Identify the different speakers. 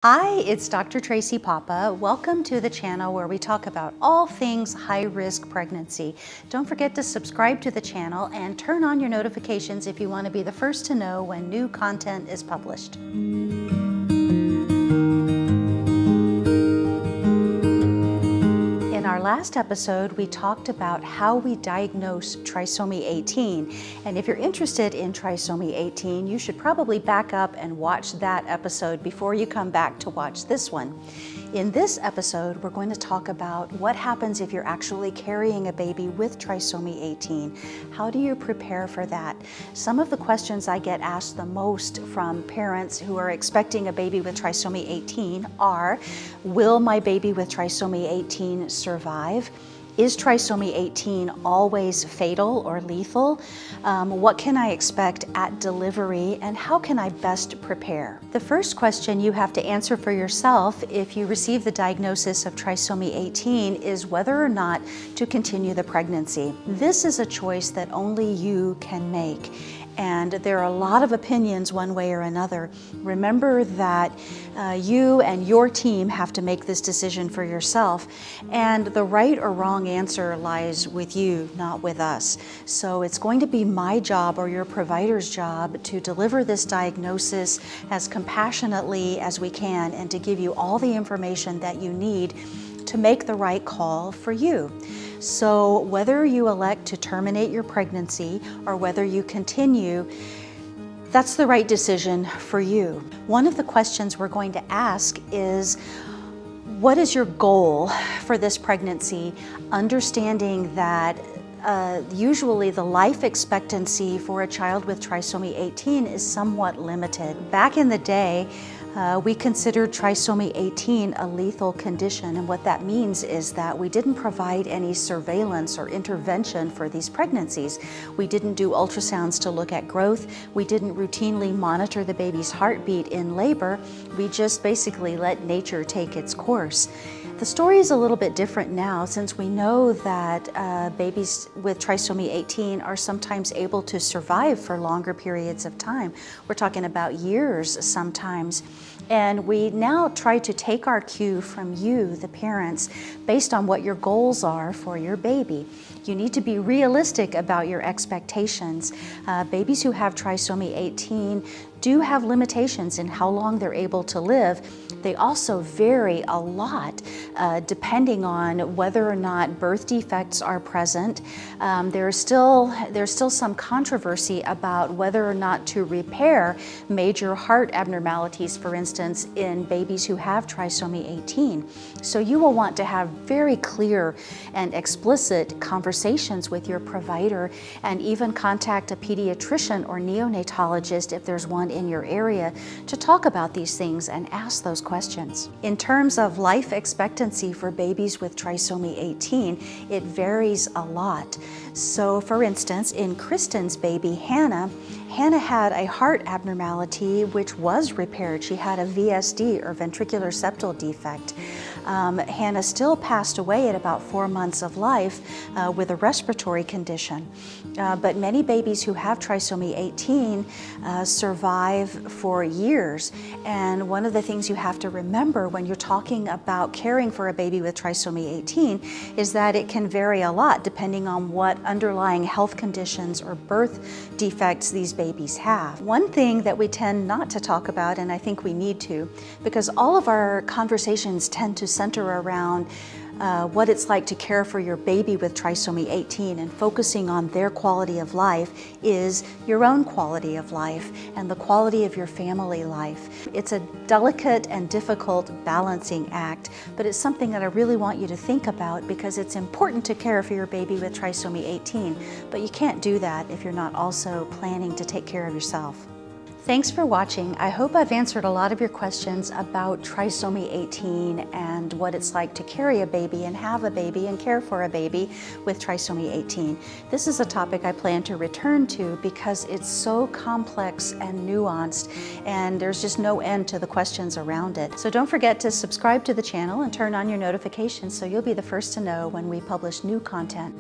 Speaker 1: Hi, it's Dr. Tracy Papa. Welcome to the channel where we talk about all things high-risk pregnancy. Don't forget to subscribe to the channel and turn on your notifications if you want to be the first to know when new content is published. In our last episode, we talked about how we diagnose trisomy 18. And if you're interested in trisomy 18, you should probably back up and watch that episode before you come back to watch this one. In this episode, we're going to talk about what happens if you're actually carrying a baby with trisomy 18. How do you prepare for that? Some of the questions I get asked the most from parents who are expecting a baby with trisomy 18 are, will my baby with trisomy 18 survive? Is trisomy 18 always fatal or lethal? What can I expect at delivery, and how can I best prepare? The first question you have to answer for yourself if you receive the diagnosis of trisomy 18 is whether or not to continue the pregnancy. This is a choice that only you can make. And there are a lot of opinions one way or another. Remember that you and your team have to make this decision for yourself, and the right or wrong answer lies with you, not with us. So it's going to be my job or your provider's job to deliver this diagnosis as compassionately as we can and to give you all the information that you need to make the right call for you. So whether you elect to terminate your pregnancy or whether you continue, that's the right decision for you. One of the questions we're going to ask is, what is your goal for this pregnancy? Understanding that usually the life expectancy for a child with trisomy 18 is somewhat limited. Back in the day, we considered trisomy 18 a lethal condition, and what that means is that we didn't provide any surveillance or intervention for these pregnancies. We didn't do ultrasounds to look at growth. We didn't routinely monitor the baby's heartbeat in labor. We just basically let nature take its course. The story is a little bit different now, since we know that babies with trisomy 18 are sometimes able to survive for longer periods of time. We're talking about years sometimes. And we now try to take our cue from you, the parents, based on what your goals are for your baby. You need to be realistic about your expectations. Babies who have trisomy 18 do have limitations in how long they're able to live. They also vary a lot depending on whether or not birth defects are present. There's still some controversy about whether or not to repair major heart abnormalities, for instance, in babies who have trisomy 18. So you will want to have very clear and explicit conversations with your provider, and even contact a pediatrician or neonatologist if there's one in your area to talk about these things and ask those questions. In terms of life expectancy for babies with trisomy 18, it varies a lot. So for instance, in Kristen's baby, Hannah had a heart abnormality which was repaired. She had a VSD, or ventricular septal defect. Hannah still passed away at about 4 months of life with a respiratory condition. But many babies who have trisomy 18 survive for years. And one of the things you have to remember when you're talking about caring for a baby with trisomy 18 is that it can vary a lot depending on what underlying health conditions or birth defects these babies have. One thing that we tend not to talk about, and I think we need to, because all of our conversations tend to center around what it's like to care for your baby with trisomy 18, and focusing on their quality of life is your own quality of life and the quality of your family life. It's a delicate and difficult balancing act, but it's something that I really want you to think about, because it's important to care for your baby with trisomy 18, but you can't do that if you're not also planning to take care of yourself. Thanks for watching. I hope I've answered a lot of your questions about trisomy 18 and what it's like to carry a baby and have a baby and care for a baby with trisomy 18. This is a topic I plan to return to because it's so complex and nuanced, and there's just no end to the questions around it. So don't forget to subscribe to the channel and turn on your notifications so you'll be the first to know when we publish new content.